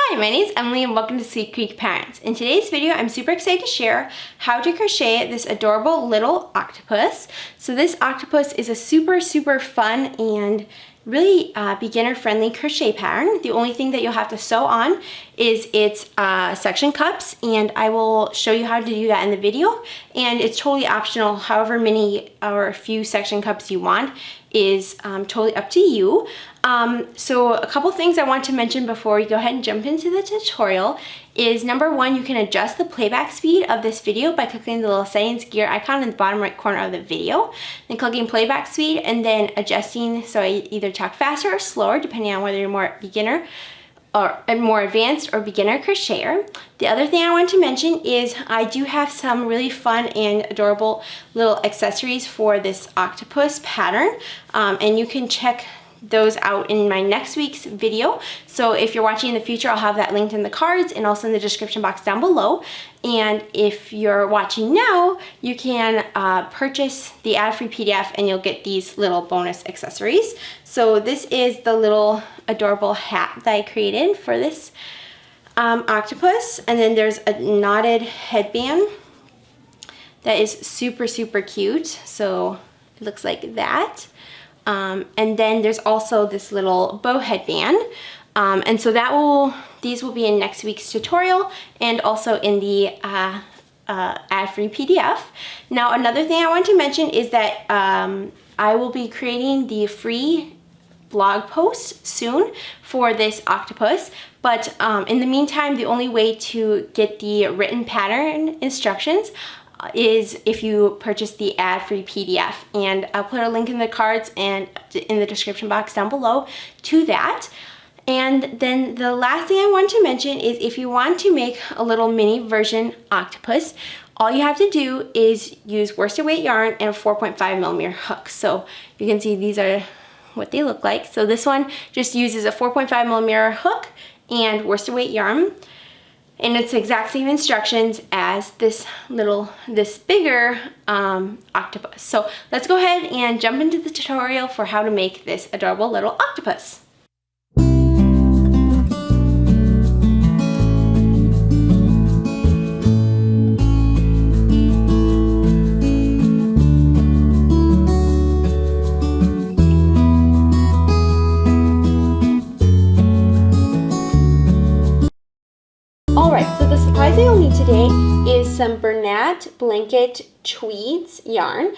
Hi, my name is Emily and welcome to Sweet Creek Parents. In today's video, I'm super excited to share how to crochet this adorable little octopus. So this octopus is a super fun and really beginner-friendly crochet pattern. The only thing that you'll have to sew on is its section cups, and I will show you how to do that in the video. And it's totally optional. However many or few section cups you want is totally up to you. So a couple things I want to mention before we go ahead and jump into the tutorial is number one, you can adjust the playback speed of this video by clicking the little settings gear icon in the bottom right corner of the video, then clicking playback speed and then adjusting so I either talk faster or slower depending on whether you're more beginner or more advanced or beginner crocheter. The other thing I want to mention is I do have some really fun and adorable little accessories for this octopus pattern, and you can check those out in my next week's video. So if you're watching in the future, I'll have that linked in the cards and also in the description box down below. And if you're watching now, you can purchase the ad-free PDF and you'll get these little bonus accessories. So this is the little adorable hat that I created for this octopus, and then there's a knotted headband that is super cute. So it looks like that. And then there's also this little bow headband. And so these will be in next week's tutorial and also in the ad-free PDF. Now, another thing I want to mention is that I will be creating the free blog post soon for this octopus, but in the meantime, the only way to get the written pattern instructions is if you purchase the ad-free PDF, and I'll put a link in the cards and in the description box down below to that. And then the last thing I want to mention is if you want to make a little mini version octopus, all you have to do is use worsted weight yarn and a 4.5mm hook. So you can see these are what they look like. So this one just uses a 4.5mm hook and worsted weight yarn. And it's the exact same instructions as this bigger octopus. So let's go ahead and jump into the tutorial for how to make this adorable little octopus. Alright, so the supplies that you'll need today is some Bernat Blanket Tweeds yarn.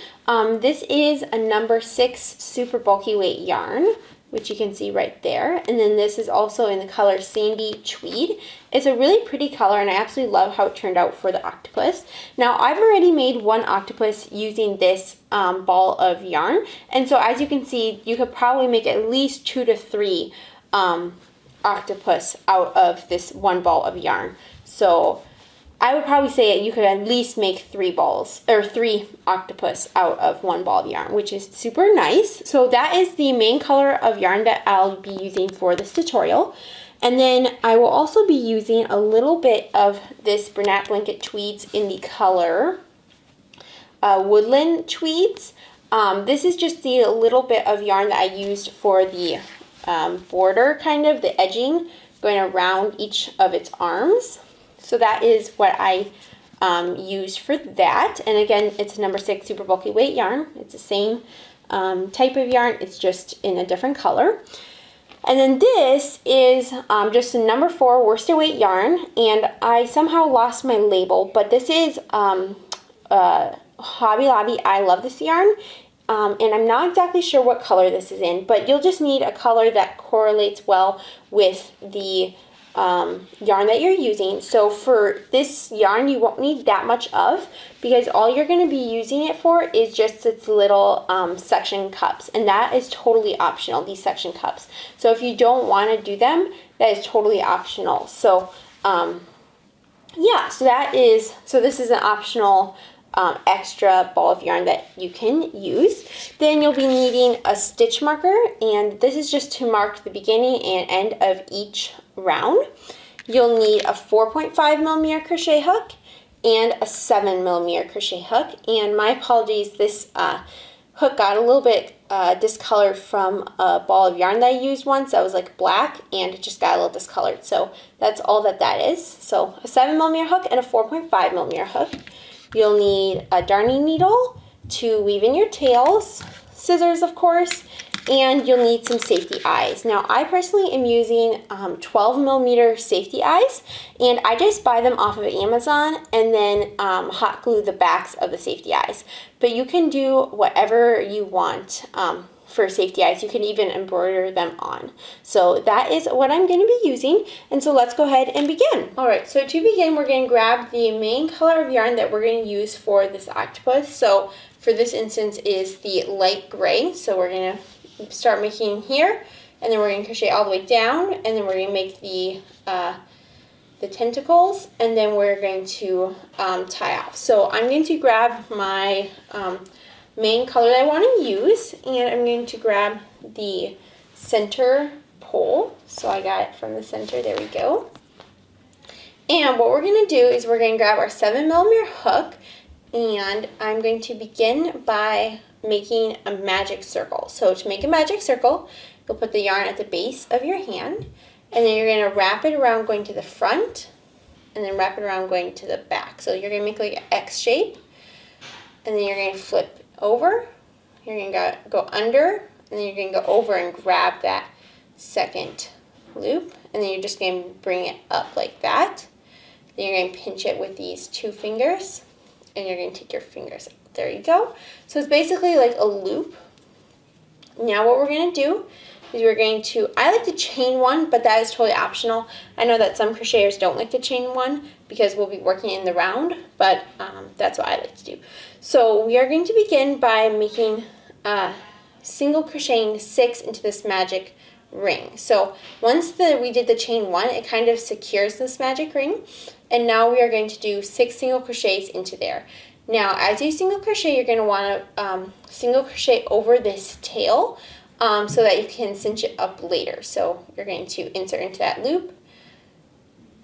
This is a number 6 super bulky weight yarn, which you can see right there. And then this is also in the color Sandy Tweed. It's a really pretty color and I absolutely love how it turned out for the octopus. Now, I've already made one octopus using this ball of yarn. And so as you can see, you could probably make at least 2 to 3 octopus out of this one ball of yarn. So I would probably say you could at least make 3 octopus out of one ball of yarn, which is super nice. So that is the main color of yarn that I'll be using for this tutorial. And then I will also be using a little bit of this Bernat Blanket Tweeds in the color Woodland Tweeds. This is just the little bit of yarn that I used for the border, kind of the edging going around each of its arms. So that is what I used for that. And again, it's number 6 super bulky weight yarn. It's the same type of yarn, it's just in a different color. And then this is just a number 4 worsted weight yarn, and I somehow lost my label, but this is Hobby Lobby I Love This yarn. And I'm not exactly sure what color this is in, but you'll just need a color that correlates well with the yarn that you're using. So for this yarn, you won't need that much of, because all you're going to be using it for is just its little section cups, and that is totally optional, these section cups. So if you don't want to do them, that is totally optional. So yeah, so this is an optional extra ball of yarn that you can use. Then you'll be needing a stitch marker, and this is just to mark the beginning and end of each round. You'll need a 4.5mm crochet hook and a 7mm crochet hook. And my apologies, this hook got a little bit discolored from a ball of yarn that I used once that was like black, and it just got a little discolored. So that's all that is. So a 7mm hook and a 4.5mm hook. You'll need a darning needle to weave in your tails, scissors of course, and you'll need some safety eyes. Now I personally am using 12mm safety eyes, and I just buy them off of Amazon and then hot glue the backs of the safety eyes. But you can do whatever you want for safety eyes. You can even embroider them on. So that is what I'm going to be using, and so let's go ahead and begin. Alright, so to begin we're going to grab the main color of yarn that we're going to use for this octopus. So for this instance is the light gray, so we're going to start making here, and then we're going to crochet all the way down, and then we're going to make the tentacles, and then we're going to tie off. So I'm going to grab my main color that I want to use, and I'm going to grab the center pole. So I got it from the center, there we go. And what we're going to do is we're going to grab our 7mm hook, and I'm going to begin by making a magic circle. So to make a magic circle, you'll put the yarn at the base of your hand, and then you're going to wrap it around going to the front, and then wrap it around going to the back. So you're going to make like an X shape, and then you're going to flip over, you're going to go under, and then you're going to go over and grab that second loop, and then you're just going to bring it up like that. Then you're going to pinch it with these 2 fingers, and you're going to take your fingers out. There you go. So it's basically like a loop. Now what we're going to do is we're going to, I like to chain one, but that is totally optional. I know that some crocheters don't like to chain one because we'll be working in the round, but that's what I like to do. So we are going to begin by making single crocheting 6 into this magic ring. So once we did the chain 1, it kind of secures this magic ring, and now we are going to do 6 single crochets into there. Now, as you single crochet, you're going to want to single crochet over this tail so that you can cinch it up later. So you're going to insert into that loop,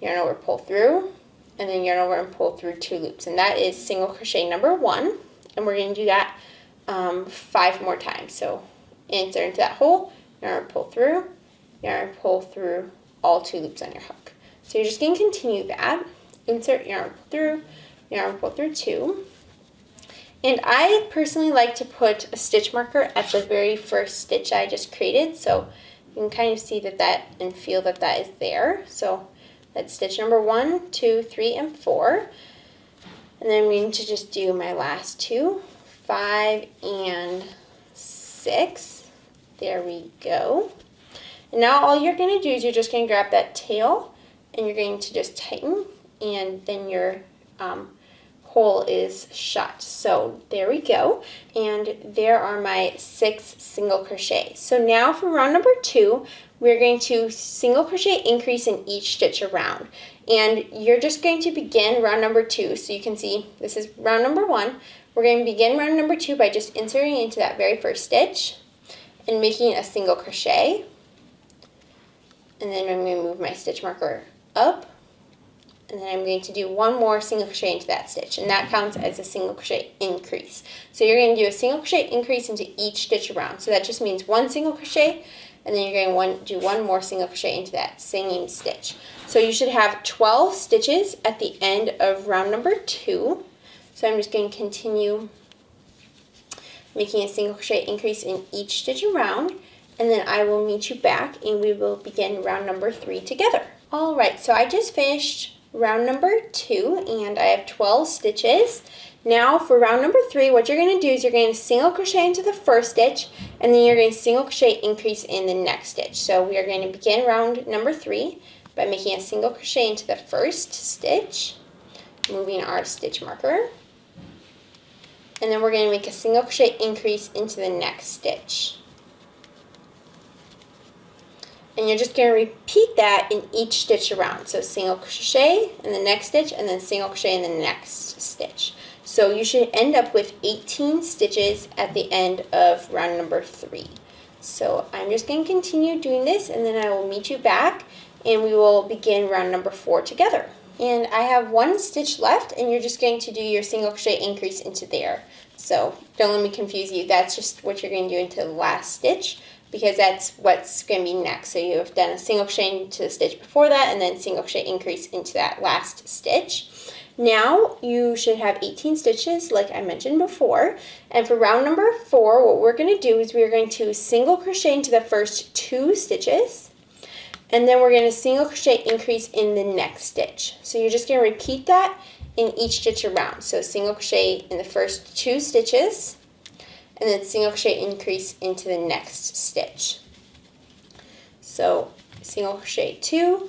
yarn over, pull through, and then yarn over and pull through 2 loops. And that is single crochet number 1. And we're going to do that 5 more times. So insert into that hole, yarn over, pull through all 2 loops on your hook. So you're just going to continue that. Insert, yarn, pull through 2. And I personally like to put a stitch marker at the very first stitch I just created, so you can kind of see that and feel that is there. So that's stitch number 1, 2, 3, and 4. And then I'm going to just do my last 2, 5, and 6. There we go. And now all you're going to do is you're just going to grab that tail, and you're going to just tighten, and then your hole is shut. So there we go, and there are my 6 single crochets. So now for round number 2, we're going to single crochet increase in each stitch around, and you're just going to begin round number 2. So you can see this is round number 1. We're going to begin round number 2 by just inserting into that very first stitch and making a single crochet, and then I'm going to move my stitch marker up, and then I'm going to do 1 more single crochet into that stitch, and that counts as a single crochet increase. So you're going to do a single crochet increase into each stitch around. So that just means 1 single crochet, and then you're going to do 1 more single crochet into that same stitch. So you should have 12 stitches at the end of round number 2. So I'm just going to continue making a single crochet increase in each stitch around, and then I will meet you back and we will begin round number 3 together. Alright, so I just finished round number 2, and I have 12 stitches. Now for round number 3, what you're going to do is you're going to single crochet into the first stitch, and then you're going to single crochet increase in the next stitch. So we are going to begin round number 3 by making a single crochet into the first stitch, moving our stitch marker, and then we're going to make a single crochet increase into the next stitch. And you're just going to repeat that in each stitch around. So single crochet in the next stitch, and then single crochet in the next stitch. So you should end up with 18 stitches at the end of round number 3. So I'm just going to continue doing this, and then I will meet you back, and we will begin round number 4 together. And I have 1 stitch left, and you're just going to do your single crochet increase into there. So don't let me confuse you. That's just what you're going to do into the last stitch, because that's what's going to be next. So you have done a single crochet into the stitch before that, and then single crochet increase into that last stitch. Now you should have 18 stitches like I mentioned before, and for round number 4, what we're going to do is we're going to single crochet into the first 2 stitches, and then we're going to single crochet increase in the next stitch. So you're just going to repeat that in each stitch around. So single crochet in the first 2 stitches, and then single crochet increase into the next stitch. So single crochet 2,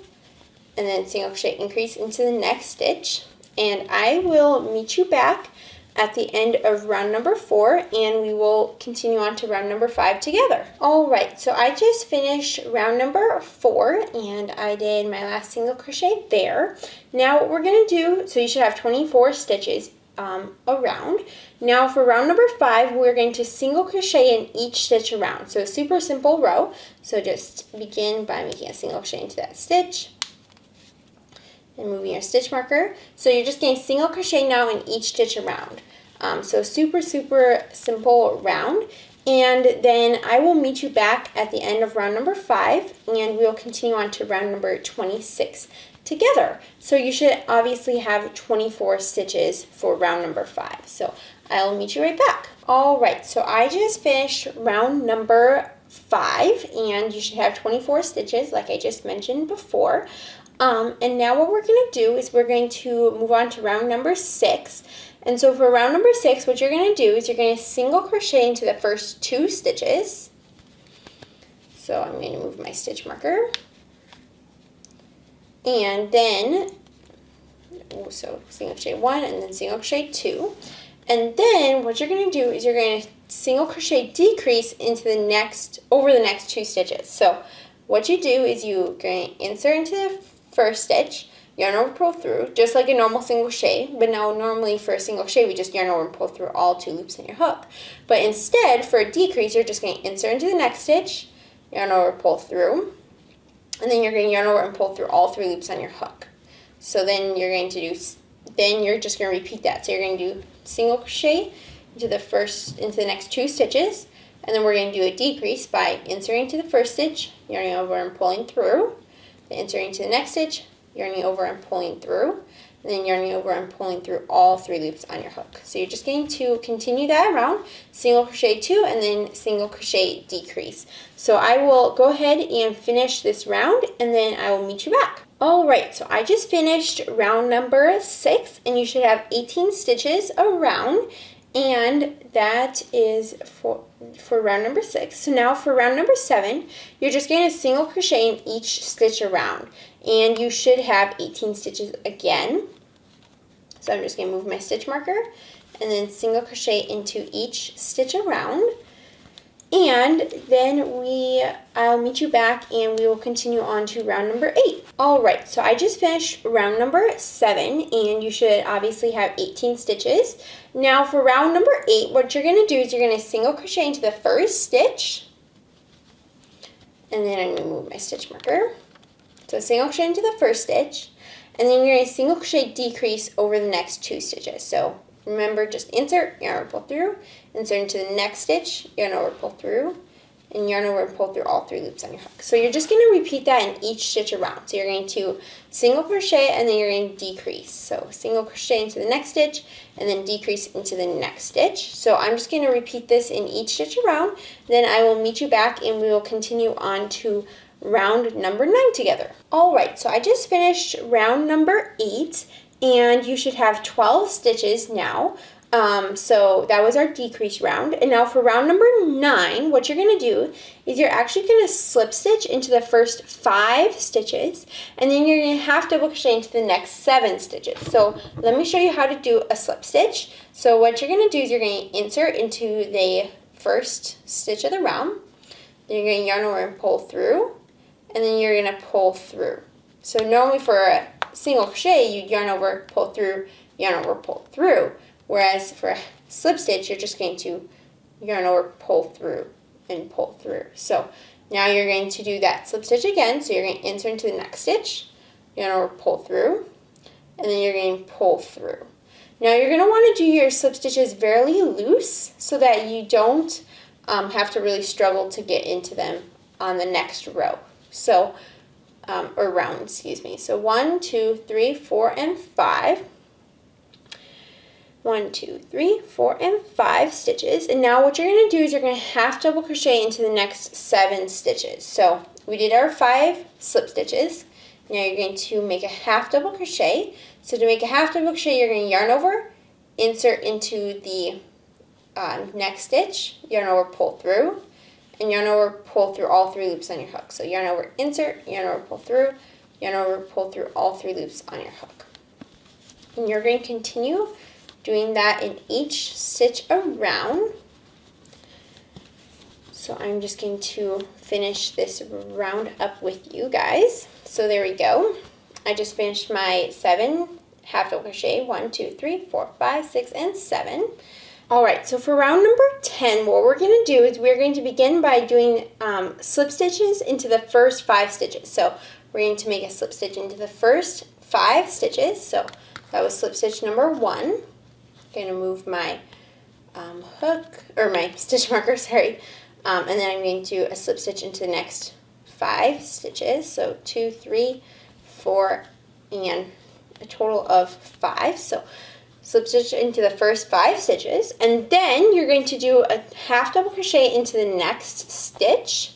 and then single crochet increase into the next stitch. And I will meet you back at the end of round number 4, and we will continue on to round number 5 together. Alright, so I just finished round number 4, and I did my last single crochet there. Now what we're going to do, so you should have 24 stitches around. Now for round number 5, we're going to single crochet in each stitch around. So a super simple row. So just begin by making a single crochet into that stitch, and moving your stitch marker. So you're just going to single crochet now in each stitch around. So super simple round. And then I will meet you back at the end of round number 5, and we'll continue on to round number 26 together. So you should obviously have 24 stitches for round number 5. So I'll meet you right back. Alright, so I just finished round number 5, and you should have 24 stitches like I just mentioned before. And now what we're going to do is we're going to move on to round number 6. And so for round number 6, what you're going to do is you're going to single crochet into the first 2 stitches. So I'm going to move my stitch marker. And then, so single crochet 1 and then single crochet 2. And then what you're going to do is you're going to single crochet decrease into the next, over the next 2 stitches. So what you do is you're going to insert into the first stitch, yarn over, pull through, just like a normal single crochet, but now normally for a single crochet we just yarn over and pull through all 2 loops in your hook. But instead, for a decrease, you're just going to insert into the next stitch, yarn over, pull through, and then you're going to yarn over and pull through all 3 loops on your hook. So then you're going to do, then you're just going to repeat that. So you're going to do single crochet into the next 2 stitches, and then we're going to do a decrease by inserting into the first stitch, yarning over and pulling through, then inserting into the next stitch, yarning over and pulling through, and then yarning over and pulling through all 3 loops on your hook. So you're just going to continue that around, single crochet 2, and then single crochet decrease. So I will go ahead and finish this round, and then I will meet you back. Alright, so I just finished round number 6, and you should have 18 stitches around, and that is for round number 6. So now for round number 7, you're just going to single crochet in each stitch around, and you should have 18 stitches again. So I'm just going to move my stitch marker and then single crochet into each stitch around, and then I'll meet you back and we will continue on to round number 8. Alright, so I just finished round number 7, and you should obviously have 18 stitches. Now for round number 8, what you're going to do is you're going to single crochet into the first stitch, and then I'm going to move my stitch marker. So single crochet into the first stitch, and then you're going to single crochet decrease over the next 2 stitches. So remember, just insert, yarn over, pull through, insert into the next stitch, yarn over, pull through, and yarn over and pull through all 3 loops on your hook. So you're just going to repeat that in each stitch around. So you're going to single crochet and then you're going to decrease. So single crochet into the next stitch and then decrease into the next stitch. So I'm just going to repeat this in each stitch around. Then I will meet you back and we will continue on to round number 9 together. Alright, so I just finished round number 8, and you should have 12 stitches now. So that was our decrease round. And now for round number 9, what you're going to do is you're actually going to slip stitch into the first 5 stitches, and then you're going to half double crochet into the next 7 stitches. So let me show you how to do a slip stitch. So what you're going to do is you're going to insert into the first stitch of the round, then you're going to yarn over and pull through, and then you're going to pull through. So normally for a single crochet, you yarn over, pull through, yarn over, pull through. Whereas for a slip stitch, you're just going to yarn over, pull through, and pull through. So now you're going to do that slip stitch again. So you're going to insert into the next stitch, yarn over, pull through, and then you're going to pull through. Now you're going to want to do your slip stitches fairly loose so that you don't have to really struggle to get into them on the next row. So, or round, excuse me. So 1, 2, 3, 4, and 5. 1, 2, 3, 4, and 5 stitches. And now what you're going to do is you're going to half double crochet into the next 7 stitches. So we did our 5 slip stitches. Now you're going to make a half double crochet. So to make a half double crochet, you're going to yarn over, insert into the next stitch, yarn over, pull through, and yarn over, pull through all 3 loops on your hook. So yarn over, insert, yarn over, pull through, yarn over, pull through all 3 loops on your hook. And you're going to continue doing that in each stitch around. So I'm just going to finish this round up with you guys. So there we go. I just finished my 7 half double crochet, 1, 2, 3, 4, 5, 6, and 7. All right, so for round number 10, what we're going to do is we're going to begin by doing slip stitches into the first 5 stitches. So we're going to make a slip stitch into the first 5 stitches. So that was slip stitch number 1. I'm going to move my hook, or my stitch marker, sorry. And then I'm going to do a slip stitch into the next 5 stitches. So 2, 3, 4, and a total of 5. So slip stitch into the first 5 stitches, and then you're going to do a half double crochet into the next stitch,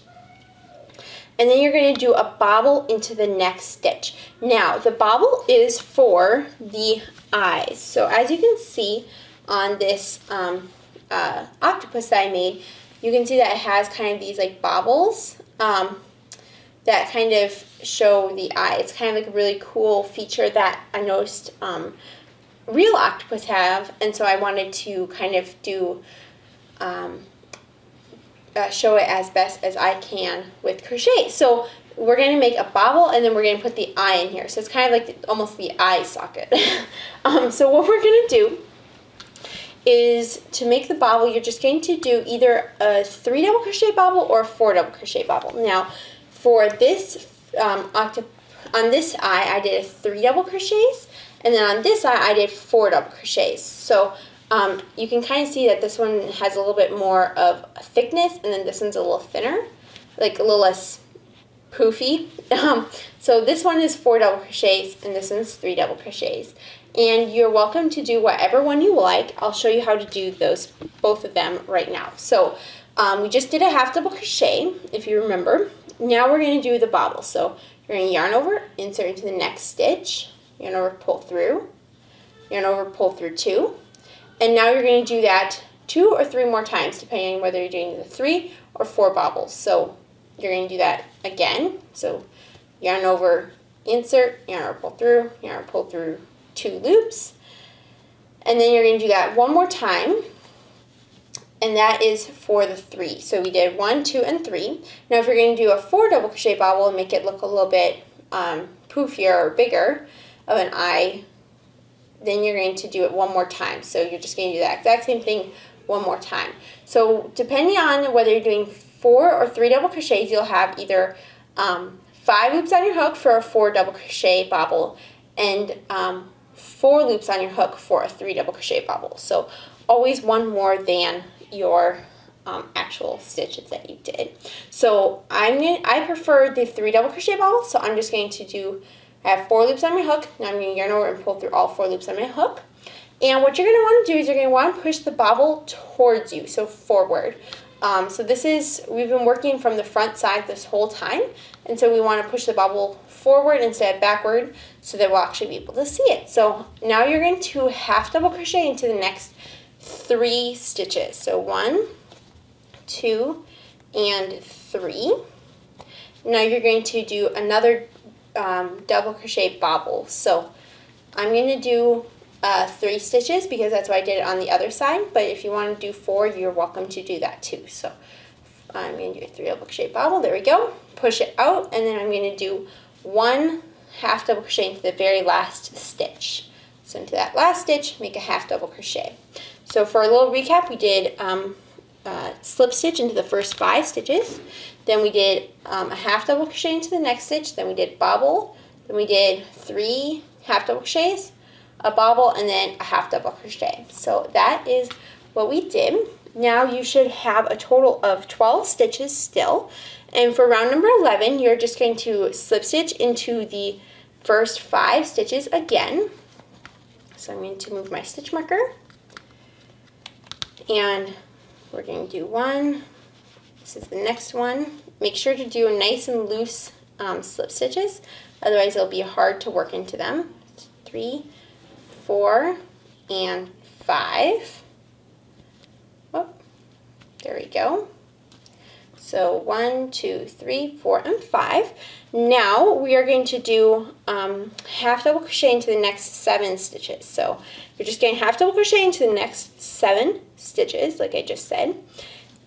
and then you're going to do a bobble into the next stitch. Now the bobble is for the eyes. So as you can see on this octopus that I made, you can see that it has kind of these like bobbles that kind of show the eye. It's kind of like a really cool feature that I noticed real octopus have, and so I wanted to kind of do show it as best as I can with crochet. So we're going to make a bobble, and then we're going to put the eye in here. So it's kind of like almost the eye socket. So what we're going to do is, to make the bobble, you're just going to do either a 3 double crochet bobble or a 4 double crochet bobble. Now for this on this eye I did 3 double crochets, and then on this eye I did 4 double crochets. So you can kind of see that this one has a little bit more of a thickness, and then this one's a little thinner, like a little less poofy. So this one is 4 double crochets, and this one's 3 double crochets. And you're welcome to do whatever one you like. I'll show you how to do those, both of them right now. So we just did a half double crochet, if you remember. Now we're going to do the bobble. So you're going to yarn over, insert into the next stitch, yarn over, pull through, yarn over, pull through 2. And now you're going to do that 2 or 3 more times, depending on whether you're doing the 3 or 4 bobbles. So you're going to do that again. So yarn over, insert, yarn over, pull through, yarn over, pull through 2 loops. And then you're going to do that one more time. And that is for the 3. So we did 1, 2, and 3. Now if you're going to do a 4 double crochet bobble and make it look a little bit poofier or bigger of an eye, then you're going to do it one more time. So you're just going to do that exact same thing one more time. So depending on whether you're doing 4 or 3 double crochets, you'll have either 5 loops on your hook for a 4 double crochet bobble, and 4 loops on your hook for a 3 double crochet bobble. So always one more than your actual stitches that you did. So I prefer the 3 double crochet bobble, so I'm just going to do, I have 4 loops on my hook. Now I'm going to yarn over and pull through all 4 loops on my hook. And what you're going to want to do is you're going to want to push the bobble towards you, so forward. So this is, we've been working from the front side this whole time, and so we want to push the bobble forward instead of backward so that we'll actually be able to see it. So now you're going to half double crochet into the next 3 stitches. So 1, 2, and 3. Now you're going to do another double crochet bobble. So I'm going to do 3 stitches because that's what I did on the other side, but if you want to do 4, you're welcome to do that too. So I'm going to do a 3 double crochet bobble. There we go. Push it out, and then I'm going to do 1 half double crochet into the very last stitch. So into that last stitch, make a half double crochet. So for a little recap, we did slip stitch into the first 5 stitches, then we did a half double crochet into the next stitch, then we did bobble, then we did 3 half double crochets, a bobble, and then a half double crochet. So that is what we did. Now you should have a total of 12 stitches still. And for round number 11, you're just going to slip stitch into the first 5 stitches again. So I'm going to move my stitch marker. And we're going to do 1. This is the next one. Make sure to do nice and loose slip stitches, otherwise it'll be hard to work into them. 3, 4, and 5. Oh, there we go. So 1, 2, 3, 4, and 5. Now we are going to do half double crochet into the next 7 stitches. So you're just going to half double crochet into the next 7 stitches, like I just said.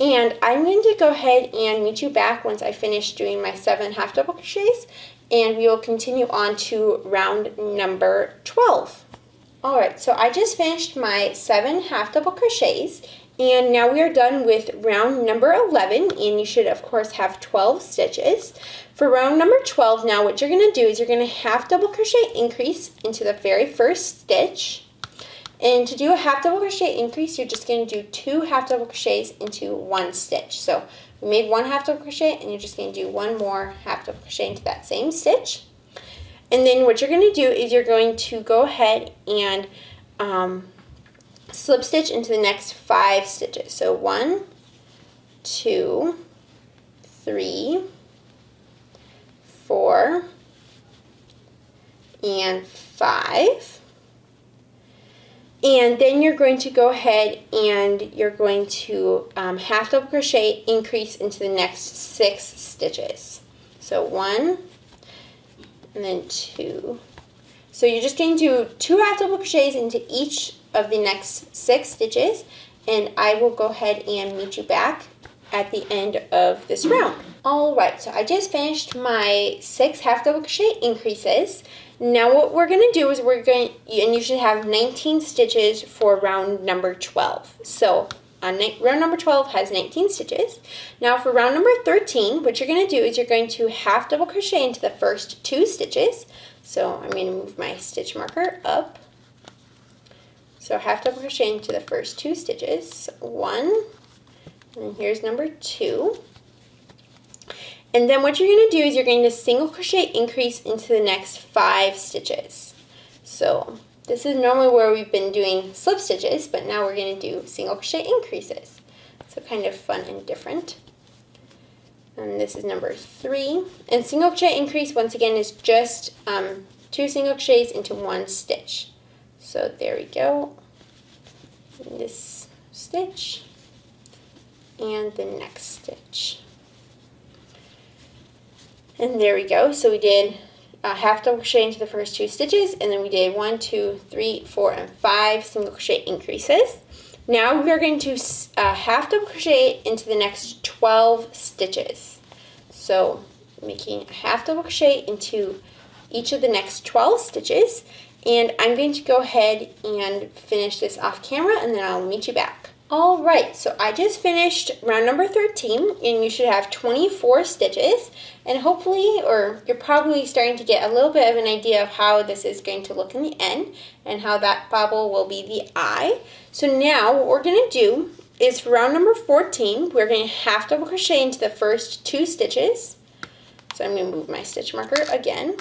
And I'm going to go ahead and meet you back once I finish doing my 7 half double crochets, and we will continue on to round number 12. Alright, so I just finished my 7 half double crochets, and now we are done with round number 11, and you should of course have 12 stitches. For round number 12 now, what you're going to do is you're going to half double crochet increase into the very first stitch. And to do a half double crochet increase, you're just going to do 2 half double crochets into 1 stitch. So we made 1 half double crochet, and you're just going to do 1 more half double crochet into that same stitch. And then what you're going to do is you're going to go ahead and slip stitch into the next 5 stitches. So 1, 2, 3, 4, and 5. And then you're going to go ahead and you're going to half double crochet increase into the next 6 stitches. So 1, and then 2. So you're just going to do 2 half double crochets into each of the next 6 stitches, and I will go ahead and meet you back at the end of this round. Alright, so I just finished my 6 half double crochet increases. Now what we're going to do is and you should have 19 stitches for round number 12. So round number 12 has 19 stitches. Now for round number 13, what you're going to do is you're going to half double crochet into the first 2 stitches. So I'm going to move my stitch marker up. So half double crochet into the first 2 stitches. 1, and here's number 2. And then what you're going to do is you're going to single crochet increase into the next 5 stitches. So this is normally where we've been doing slip stitches, but now we're going to do single crochet increases. So kind of fun and different. And this is number 3. And single crochet increase, once again, is just 2 single crochets into 1 stitch. So there we go. This stitch and the next stitch. And there we go. So we did half double crochet into the first 2 stitches, and then we did 1, 2, 3, 4, and 5 single crochet increases. Now we are going to half double crochet into the next 12 stitches. So making a half double crochet into each of the next 12 stitches, and I'm going to go ahead and finish this off camera, and then I'll meet you back. Alright, so I just finished round number 13, and you should have 24 stitches, and hopefully, or you're probably starting to get a little bit of an idea of how this is going to look in the end, and how that bobble will be the eye. So now what we're going to do is for round number 14, we're going to half double crochet into the first 2 stitches. So I'm going to move my stitch marker again.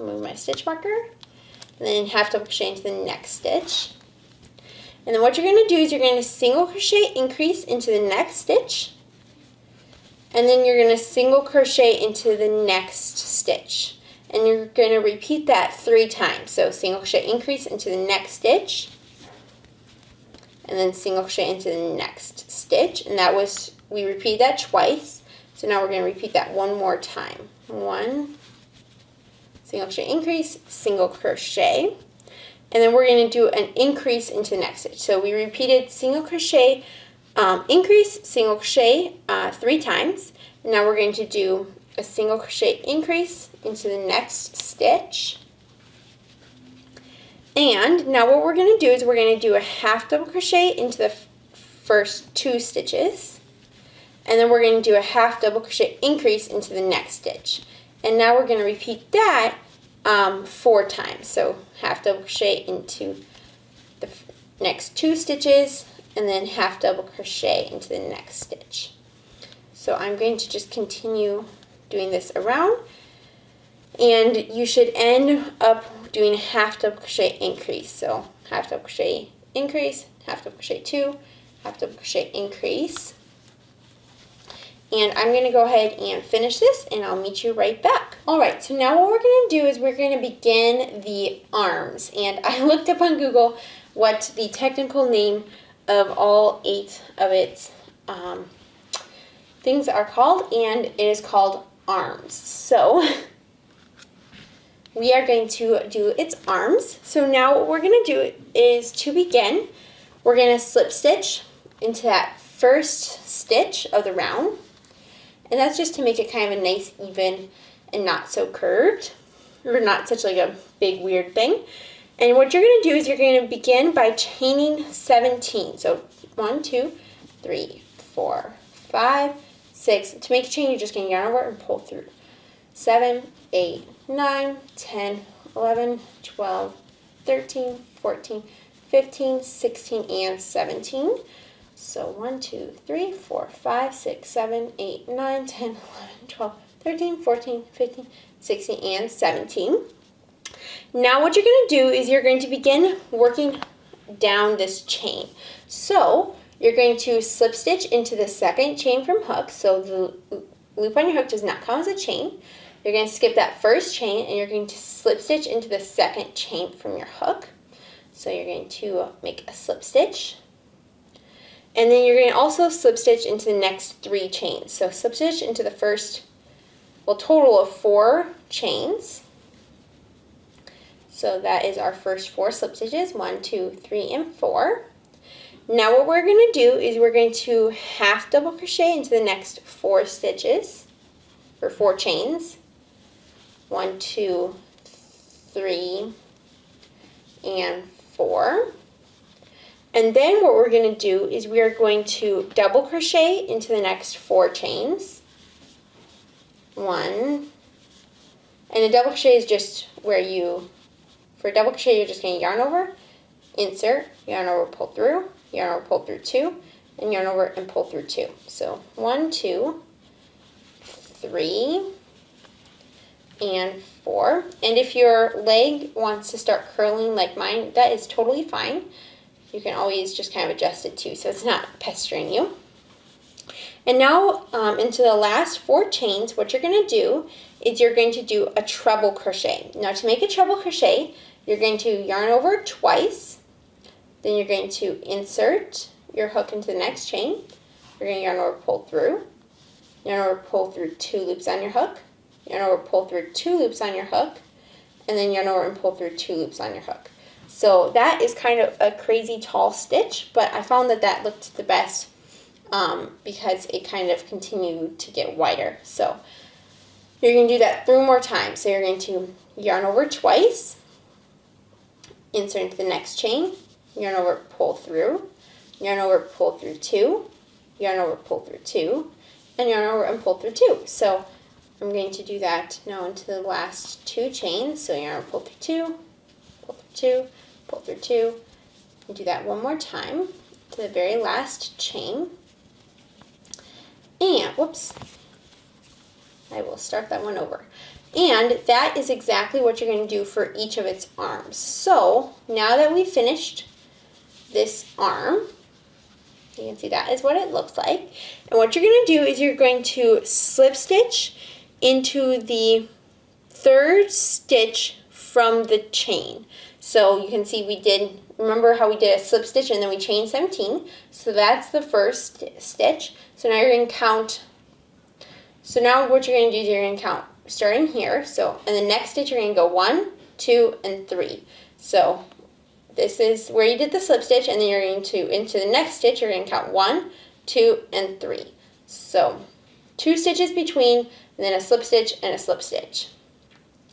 Move my stitch marker, and then half double crochet into the next stitch. And then what you're going to do is you're going to single crochet increase into the next stitch, and then you're going to single crochet into the next stitch, and you're going to repeat that 3 times. So single crochet increase into the next stitch, and then single crochet into the next stitch, and we repeated that twice. So now we're going to repeat that 1 more time. 1, single crochet increase, single crochet. And then we're going to do an increase into the next stitch. So we repeated single crochet, increase, single crochet 3 times. And now we're going to do a single crochet increase into the next stitch. And now what we're going to do is we're going to do a half double crochet into the first 2 stitches. And then we're going to do a half double crochet increase into the next stitch. And now we're going to repeat that 4 times. So half double crochet into the next 2 stitches, and then half double crochet into the next stitch. So I'm going to just continue doing this around, and you should end up doing a half double crochet increase. So half double crochet increase, half double crochet 2, half double crochet increase. And I'm going to go ahead and finish this, and I'll meet you right back. Alright, so now what we're going to do is we're going to begin the arms. And I looked up on Google what the technical name of all 8 of its things are called, and it is called arms. So we are going to do its arms. So now what we're going to do is, to begin, we're going to slip stitch into that first stitch of the round. And that's just to make it kind of a nice, even, and not so curved, or not such like a big weird thing. And what you're going to do is you're going to begin by chaining 17. So 1, 2, 3, 4, 5, 6. To make a chain, you're just going to yarn over and pull through. 7, 8, 9, 10, 11, 12, 13, 14, 15, 16, and 17. So 1, 2, 3, 4, 5, 6, 7, 8, 9, 10, 11, 12, 13, 14, 15, 16, and 17. Now what you're going to do is you're going to begin working down this chain. So you're going to slip stitch into the second chain from hook. So the loop on your hook does not count as a chain. You're going to skip that first chain, and you're going to slip stitch into the second chain from your hook. So you're going to make a slip stitch. And then you're going to also slip stitch into the next 3 chains. So slip stitch into the first, well, total of 4 chains. So that is our first 4 slip stitches, 1, 2, 3, and 4. Now what we're going to do is we're going to half double crochet into the next 4 stitches, or 4 chains. 1, 2, 3, and 4. And then what we're going to do is we are going to double crochet into the next 4 chains. 1. And a double crochet is just where you, for a double crochet, you're just going to yarn over, insert, yarn over, pull through, yarn over, pull through 2, and yarn over and pull through 2. So 1, 2, 3, and 4. And if your leg wants to start curling like mine, that is totally fine. You can always just kind of adjust it too, so it's not pestering you. And now into the last 4 chains, what you're going to do is you're going to do a treble crochet. Now to make a treble crochet, you're going to yarn over twice, then you're going to insert your hook into the next chain, you're going to yarn over, pull through, yarn over, pull through 2 loops on your hook, yarn over, pull through 2 loops on your hook, and then yarn over and pull through 2 loops on your hook. So that is kind of a crazy tall stitch, but I found that that looked the best because it kind of continued to get wider. So you're going to do that 3 more times. So you're going to yarn over twice, insert into the next chain, yarn over, pull through, yarn over, pull through 2, yarn over, pull through 2, and yarn over and pull through 2. So I'm going to do that now into the last 2 chains. So yarn over, pull through 2, pull through 2, pull through 2, and do that 1 more time to the very last chain. And, whoops, I will start that one over. And that is exactly what you're going to do for each of its arms. So now that we've finished this arm, you can see that is what it looks like. And what you're going to do is you're going to slip stitch into the 3rd stitch from the chain. So you can see we did, remember how we did a slip stitch and then we chained 17. So that's the first stitch. So now you're going to count, so now what you're going to do is you're going to count starting here. So in the next stitch you're going to go 1, 2, and 3. So this is where you did the slip stitch, and then you're going to, into the next stitch, you're going to count 1, 2, and 3. So 2 stitches between, and then a slip stitch and a slip stitch.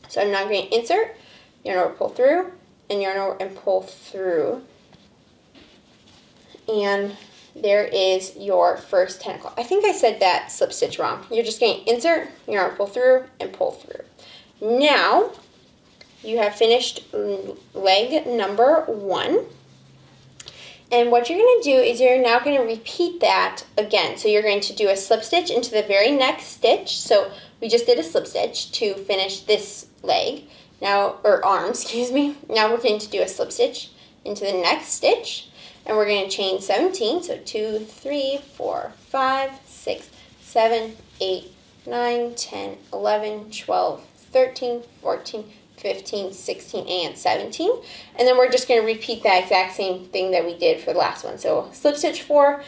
So I'm now going to insert, yarn over, pull through, and yarn over and pull through. And there is your first tentacle. I think I said that slip stitch wrong. You're just going to insert, yarn over, pull through, and pull through. Now, you have finished leg number 1. And what you're going to do is you're now going to repeat that again. So you're going to do a slip stitch into the very next stitch. So we just did a slip stitch to finish this leg. Now, or arm, excuse me. Now we're going to do a slip stitch into the next stitch. And we're going to chain 17. So 2, 3, 4, 5, 6, 7, 8, 9, 10, 11, 12, 13, 14, 15, 16, and 17. And then we're just going to repeat that exact same thing that we did for the last one. So slip stitch 4,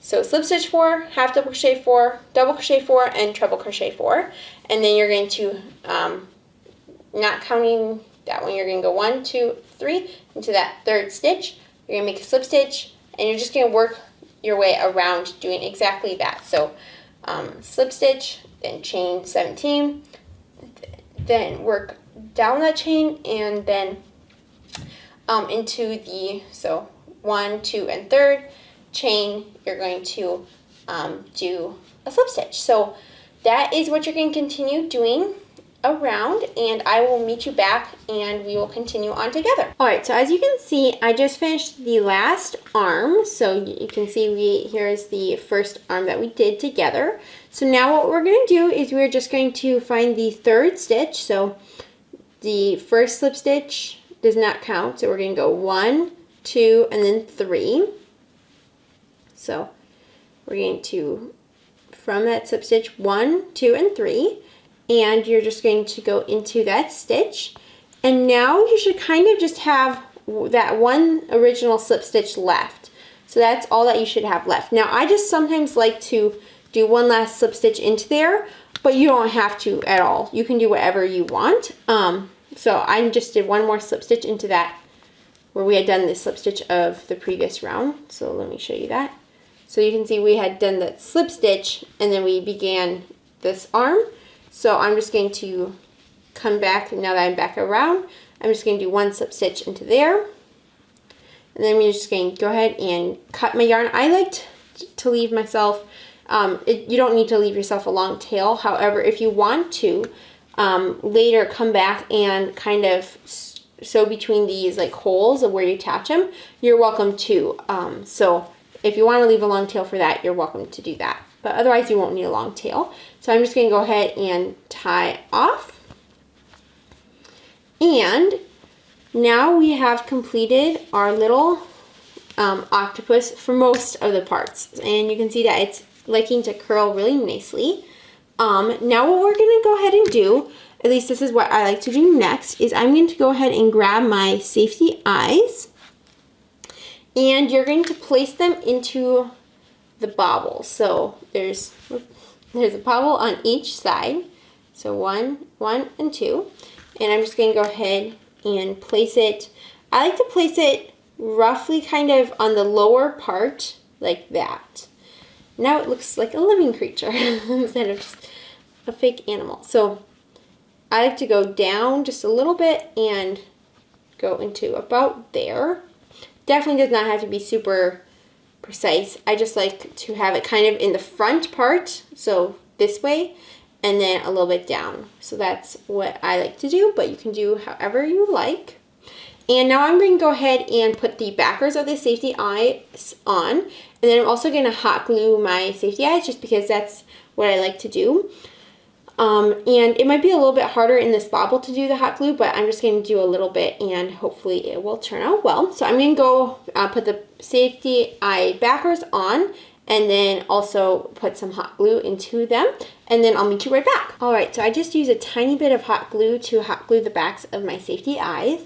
slip stitch 4, half double crochet 4, double crochet 4, and treble crochet 4. And then you're going to, not counting that one, you're going to go 1, 2, 3 into that third stitch. You're going to make a slip stitch, and you're just going to work your way around doing exactly that. So slip stitch, then chain 17, then work down that chain, and then into the, so 1, 2, and third chain, you're going to do a slip stitch. So that is what you're going to continue doing around, and I will meet you back and we will continue on together. Alright, so as you can see, I just finished the last arm. So you can see here's the first arm that we did together. So now what we're going to do is we're just going to find the third stitch. So the first slip stitch does not count, so we're going to go 1, 2, and then 3. So we're going to, from that slip stitch, 1, 2, and 3. And you're just going to go into that stitch. And now you should kind of just have that one original slip stitch left. So that's all that you should have left. Now I just sometimes like to do one last slip stitch into there, but you don't have to at all. You can do whatever you want. So I just did one more slip stitch into that where we had done the slip stitch of the previous round. So let me show you that. So you can see we had done that slip stitch and then we began this arm. So I'm just going to come back, now that I'm back around, I'm just going to do one slip stitch into there. And then I'm just going to go ahead and cut my yarn. I like to leave myself, you don't need to leave yourself a long tail. However, if you want to, later come back and kind of sew between these like holes of where you attach them, you're welcome to. So if you want to leave a long tail for that, you're welcome to do that. But otherwise you won't need a long tail. So I'm just going to go ahead and tie off. And now we have completed our little octopus for most of the parts. And you can see that it's liking to curl really nicely. Now what we're going to go ahead and do, at least this is what I like to do next, is I'm going to go ahead and grab my safety eyes. And you're going to place them into the bobble. So there's a bobble on each side. So 1, 1, and 2. And I'm just going to go ahead and place it. I like to place it roughly kind of on the lower part like that. Now it looks like a living creature instead of just a fake animal. So I like to go down just a little bit and go into about there. Definitely does not have to be super precise. I just like to have it kind of in the front part, so this way, and then a little bit down. So that's what I like to do, but you can do however you like. And now I'm going to go ahead and put the backers of the safety eyes on, and then I'm also going to hot glue my safety eyes just because that's what I like to do. And it might be a little bit harder in this bobble to do the hot glue, but I'm just going to do a little bit and hopefully it will turn out well. So I'm going to go put the safety eye backers on and then also put some hot glue into them, and then I'll meet you right back. Alright, so I just used a tiny bit of hot glue to hot glue the backs of my safety eyes,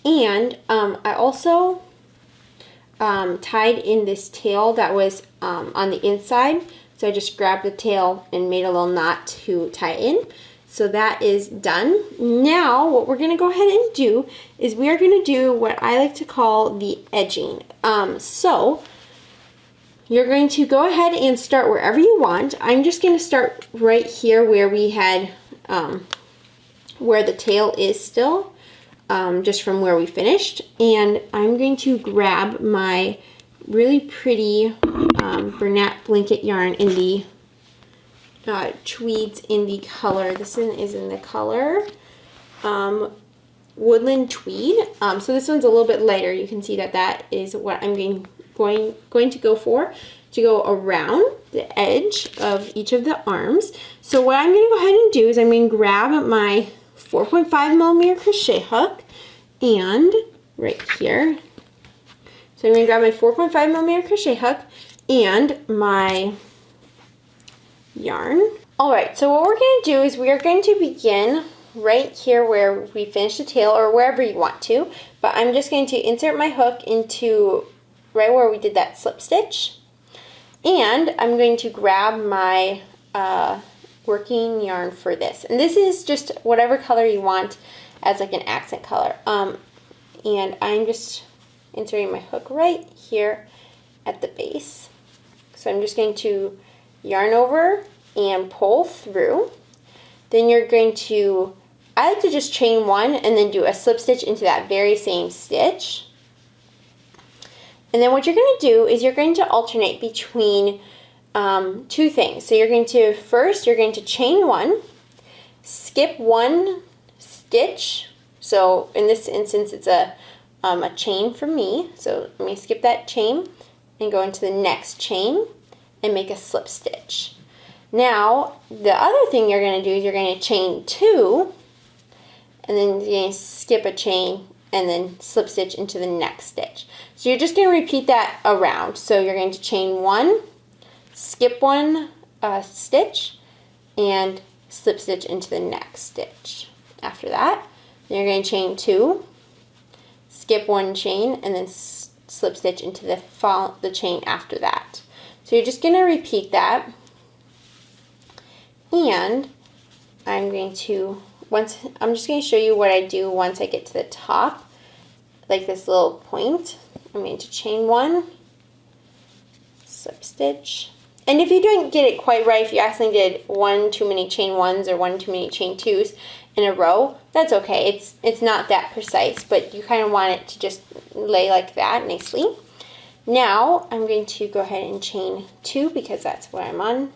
and I also tied in this tail that was on the inside. So I just grabbed the tail and made a little knot to tie in. So that is done. Now what we're going to go ahead and do is we are going to do what I like to call the edging. So you're going to go ahead and start wherever you want. I'm just going to start right here where we had, where the tail is still, just from where we finished. And I'm going to grab my really pretty Bernat blanket yarn in the tweeds in the color. This one is in the color woodland tweed. So this one's a little bit lighter. You can see that that is what I'm going to go for, to go around the edge of each of the arms. So what I'm going to go ahead and do is I'm going to grab my 4.5mm crochet hook, and right here, so I'm going to grab my 4.5mm crochet hook and my yarn. Alright, so what we're going to do is we are going to begin right here where we finished the tail, or wherever you want to, but I'm just going to insert my hook into right where we did that slip stitch, and I'm going to grab my working yarn for this, and this is just whatever color you want as like an accent color, and I'm just inserting my hook right here at the base. So I'm just going to yarn over and pull through. Then you're going to, I like to just chain one and then do a slip stitch into that very same stitch. And then what you're going to do is you're going to alternate between two things. So you're going to, first you're going to chain one, skip one stitch. So in this instance it's a chain for me. So let me skip that chain and go into the next chain and make a slip stitch. Now the other thing you're going to do is you're going to chain two, and then you're going to skip a chain and then slip stitch into the next stitch. So you're just going to repeat that around. So you're going to chain one, skip one stitch, and slip stitch into the next stitch. After that, then you're going to chain two, skip one chain, and then slip stitch into the chain after that. So you're just going to repeat that, and I'm just going to show you what I do once I get to the top, like this little point. I'm going to chain one, slip stitch, and if you don't get it quite right, if you accidentally did one too many chain ones or one too many chain twos in a row, that's okay. It's not that precise, but you kind of want it to just lay like that nicely. Now I'm going to go ahead and chain two because that's what I'm on.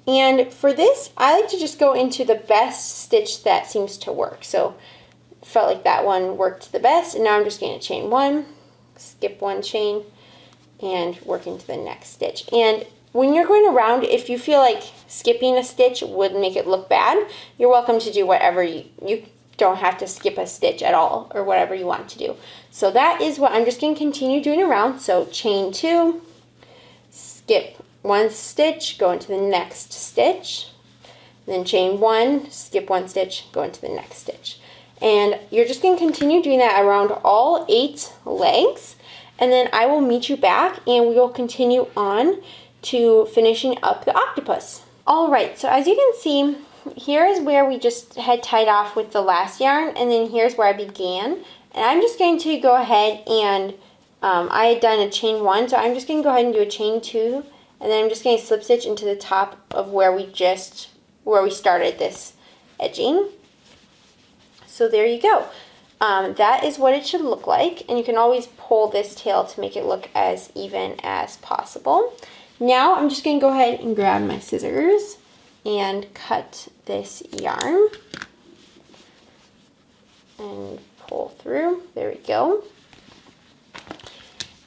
And for this, I like to just go into the best stitch that seems to work. So felt like that one worked the best, and now I'm just going to chain one, skip one chain, and work into the next stitch. And when you're going around, if you feel like skipping a stitch would make it look bad, you're welcome to do whatever you don't have to skip a stitch at all, or whatever you want to do. So that is what I'm just going to continue doing around. So chain two, skip one stitch, go into the next stitch, then chain one, skip one stitch, go into the next stitch. And you're just going to continue doing that around all 8 legs, and then I will meet you back and we will continue on to finishing up the octopus. Alright, so as you can see, here is where we just had tied off with the last yarn, and then here's where I began. And I'm just going to go ahead and, I had done a chain one, so I'm just going to go ahead and do a chain two, and then I'm just going to slip stitch into the top of where we started this edging. So there you go. That is what it should look like, and you can always pull this tail to make it look as even as possible. Now I'm just going to go ahead and grab my scissors and cut this yarn and pull through. There we go.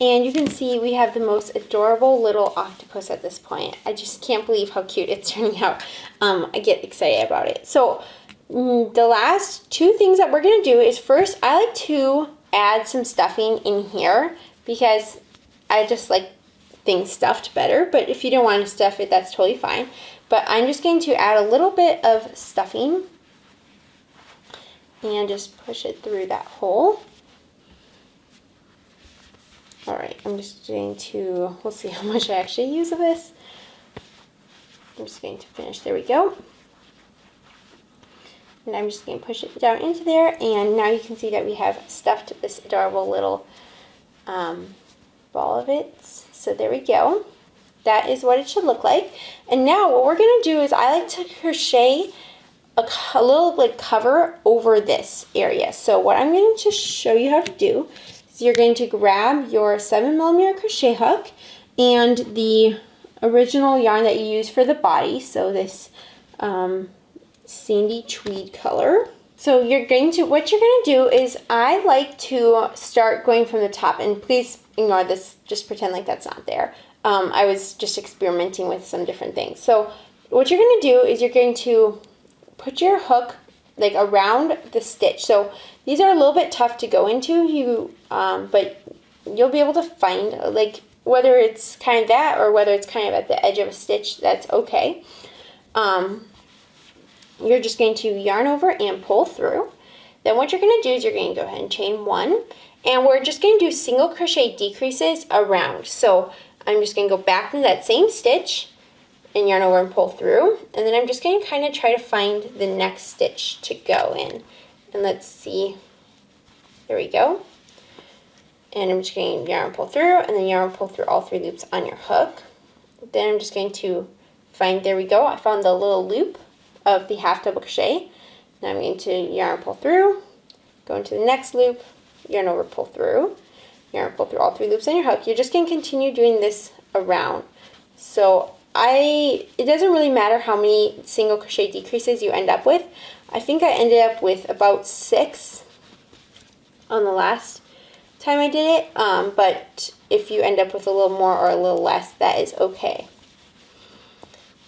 And you can see we have the most adorable little octopus at this point. I just can't believe how cute it's turning out. I get excited about it. So the last 2 things that we're going to do is, first, I like to add some stuffing in here because I just like things stuffed better. But if you don't want to stuff it, that's totally fine. But I'm just going to add a little bit of stuffing and just push it through that hole. Alright, I'm just going to, we'll see how much I actually use of this. I'm just going to finish, there we go. And I'm just going to push it down into there, and now you can see that we have stuffed this adorable little ball of it. So there we go. That is what it should look like. And now what we're going to do is I like to crochet a little like cover over this area. So what I'm going to show you how to do is you're going to grab your 7mm crochet hook and the original yarn that you use for the body. So this sandy tweed color. So what you're going to do is, I like to start going from the top, and please ignore this, just pretend like that's not there. I was just experimenting with some different things. So what you're going to do is you're going to put your hook like around the stitch. So these are a little bit tough to go into, but you'll be able to find, like, whether it's kind of that or whether it's kind of at the edge of a stitch, that's okay. You're just going to yarn over and pull through. Then what you're going to do is you're going to go ahead and chain 1, and we're just going to do single crochet decreases around. So I'm just going to go back into that same stitch and yarn over and pull through, and then I'm just going to kind of try to find the next stitch to go in. And let's see, there we go. And I'm just going to yarn and pull through, and then yarn and pull through all 3 loops on your hook. Then I'm just going to find, there we go, I found the little loop of the half double crochet. Now I'm going to yarn and pull through, go into the next loop, yarn over, pull through, yarn and pull through all 3 loops on your hook. You're just going to continue doing this around. So it doesn't really matter how many single crochet decreases you end up with. I think I ended up with about 6 on the last time I did it, but if you end up with a little more or a little less, that is okay.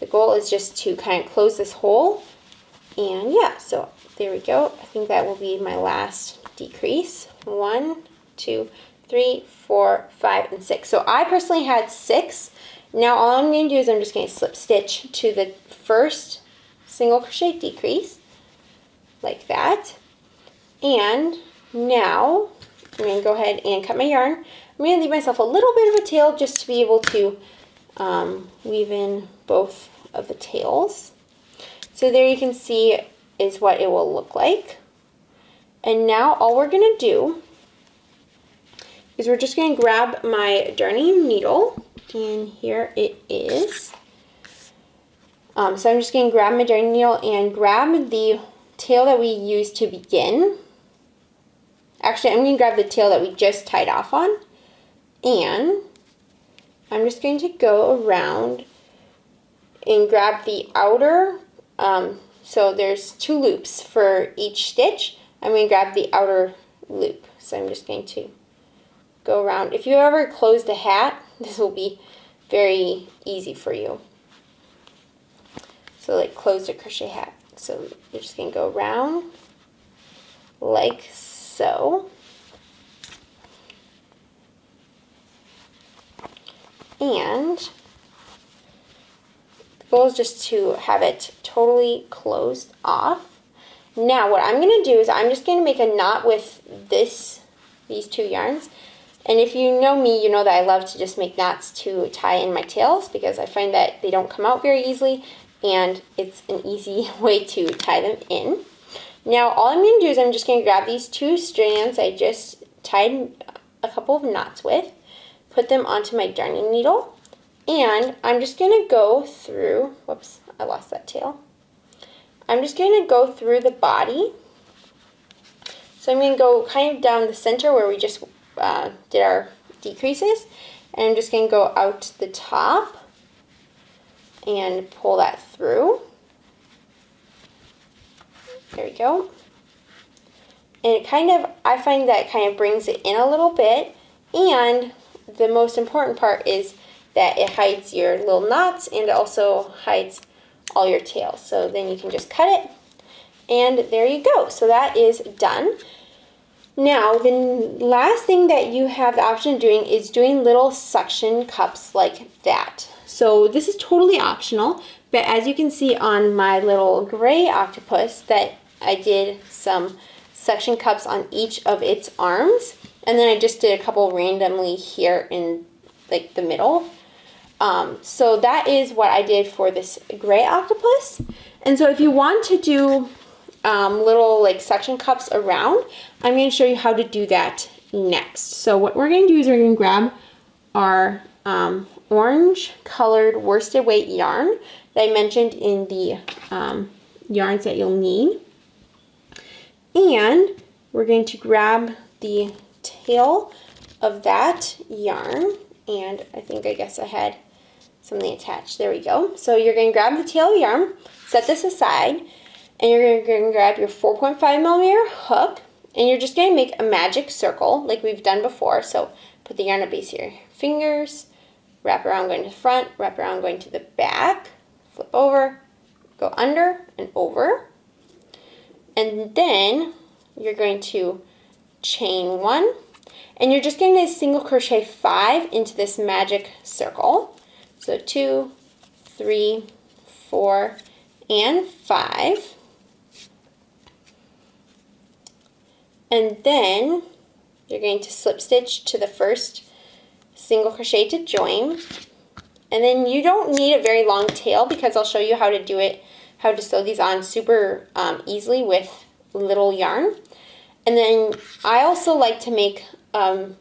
The goal is just to kind of close this hole, and yeah, so there we go. I think that will be my last decrease. 1, 2, 3, 4, 5, and 6. So I personally had 6. Now all I'm going to do is I'm just going to slip stitch to the first single crochet decrease, like that. And now I'm going to go ahead and cut my yarn. I'm going to leave myself a little bit of a tail just to be able to weave in both of the tails. So there you can see is what it will look like. And now all we're going to do is we're just going to grab my darning needle, and here it is. So I'm just going to grab my darning needle and grab the tail that we used to begin. Actually, I'm going to grab the tail that we just tied off on, and I'm just going to go around and grab the outer, so there's 2 loops for each stitch. I'm going to grab the outer loop. So I'm just going to go around. If you ever closed a hat, this will be very easy for you. So like closed a crochet hat. So you're just going to go around like so. And the goal is just to have it totally closed off. Now what I'm going to do is I'm just going to make a knot with these 2 yarns. And if you know me, you know that I love to just make knots to tie in my tails, because I find that they don't come out very easily, and it's an easy way to tie them in. Now all I'm going to do is I'm just going to grab these 2 strands I just tied a couple of knots with, put them onto my darning needle, and I'm just going to go through, whoops, I lost that tail. I'm just going to go through the body. So I'm going to go kind of down the center where we just did our decreases, and I'm just going to go out the top and pull that through. There we go. And it kind of, I find that kind of brings it in a little bit, and the most important part is that it hides your little knots and also hides all your tails. So then you can just cut it, and there you go. So that is done. Now the last thing that you have the option of doing is doing little suction cups like that. So this is totally optional, but as you can see on my little gray octopus that I did some suction cups on each of its arms, and then I just did a couple randomly here in like the middle. So that is what I did for this gray octopus. And so if you want to do little like suction cups around, I'm going to show you how to do that next. So what we're going to do is we're going to grab our orange colored worsted weight yarn that I mentioned in the yarns that you'll need. And we're going to grab the tail of that yarn, and I guess I had something attached. There we go. So you're going to grab the tail of yarn, set this aside. And you're going to grab your 4.5mm hook, and you're just going to make a magic circle like we've done before. So put the yarn at the base of your fingers, wrap around going to the front, wrap around going to the back, flip over, go under and over. And then you're going to chain 1, and you're just going to single crochet 5 into this magic circle. So 2, 3, 4, and 5. And then you're going to slip stitch to the first single crochet to join. And then you don't need a very long tail, because I'll show you how to do it, how to sew these on super easily with little yarn. And then I also like to make a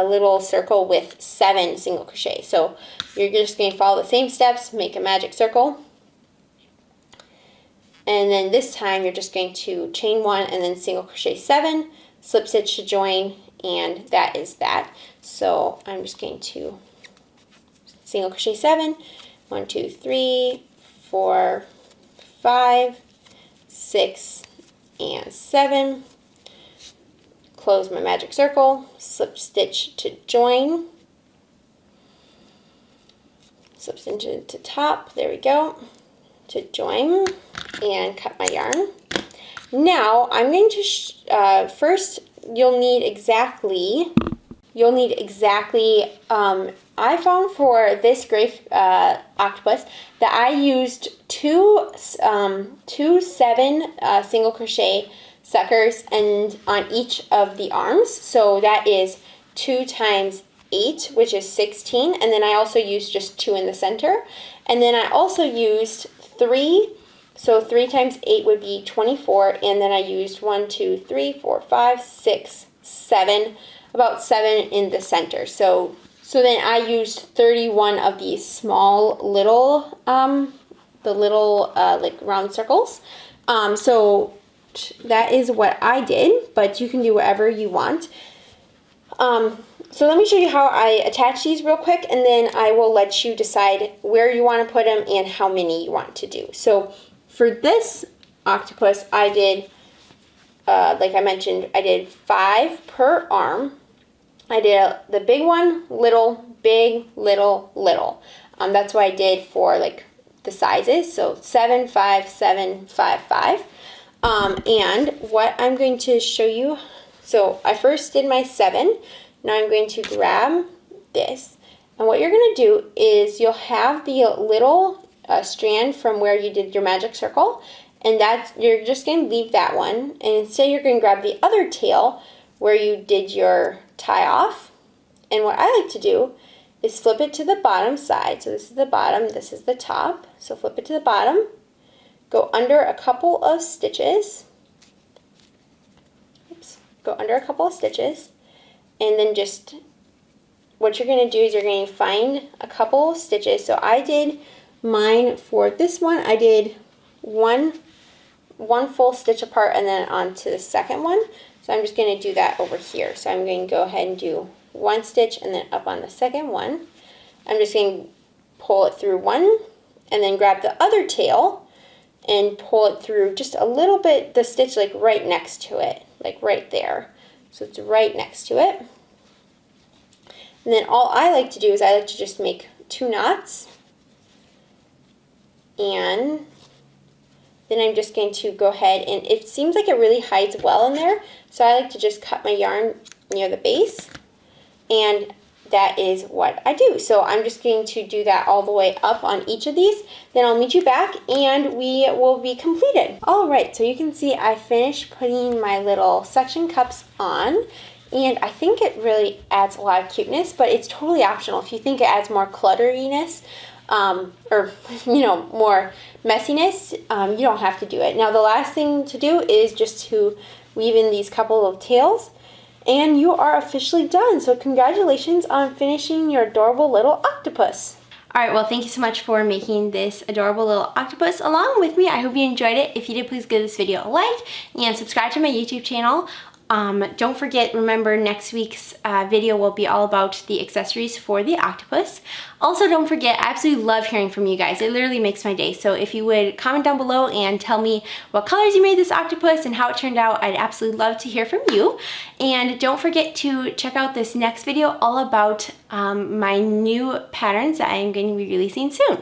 little circle with 7 single crochet. So you're just going to follow the same steps, make a magic circle. And then this time you're just going to chain 1 and then single crochet 7, slip stitch to join, and that is that. So I'm just going to single crochet 7, 1, 2, 3, 4, 5, 6, and 7. Close my magic circle, slip stitch to join, slip stitch to top, there we go, to join, and cut my yarn. Now I'm going to, first you'll need exactly, I found for this gray octopus that I used two 7 single crochet suckers and on each of the arms. So that is 2 times 8, which is 16, and then I also used just 2 in the center. And then I also used 3, so 3 times 8 would be 24, and then I used 1, 2, 3, 4, 5, 6, 7, about 7 in the center. So then I used 31 of these small little, like round circles. So that is what I did, but you can do whatever you want. So let me show you how I attach these real quick, and then I will let you decide where you want to put them and how many you want to do. So for this octopus, I did, like I mentioned, I did 5 per arm. I did the big one, little, big, little, little. That's what I did for like the sizes. So 7, 5, 7, 5, 5. And what I'm going to show you, so I first did my 7. Now I'm going to grab this. And what you're going to do is you'll have the little strand from where you did your magic circle. And that's, you're just going to leave that one. And instead you're going to grab the other tail where you did your tie off. And what I like to do is flip it to the bottom side. So this is the bottom, this is the top. So flip it to the bottom. Go under a couple of stitches. Oops. Go under a couple of stitches. And then just, what you're going to do is you're going to find a couple of stitches. So I did mine for this one. I did one full stitch apart and then onto the second one. So I'm just going to do that over here. So I'm going to go ahead and do 1 stitch and then up on the second one. I'm just going to pull it through 1 and then grab the other tail and pull it through just a little bit, the stitch like right next to it, like right there. So it's right next to it. And then all I like to do is I like to just make 2 knots. And then I'm just going to go ahead, and it seems like it really hides well in there. So I like to just cut my yarn near the base. And that is what I do. So I'm just going to do that all the way up on each of these. Then I'll meet you back and we will be completed. All right, so you can see I finished putting my little suction cups on, and I think it really adds a lot of cuteness, but it's totally optional. If you think it adds more clutteriness, or more messiness, you don't have to do it. Now the last thing to do is just to weave in these couple of tails, and you are officially done. So congratulations on finishing your adorable little octopus. Alright, well thank you so much for making this adorable little octopus along with me. I hope you enjoyed it. If you did, please give this video a like and subscribe to my YouTube channel. Don't forget, remember, next week's video will be all about the accessories for the octopus. Also, don't forget, I absolutely love hearing from you guys. It literally makes my day. So if you would comment down below and tell me what colors you made this octopus and how it turned out, I'd absolutely love to hear from you. And don't forget to check out this next video all about my new patterns that I am going to be releasing soon.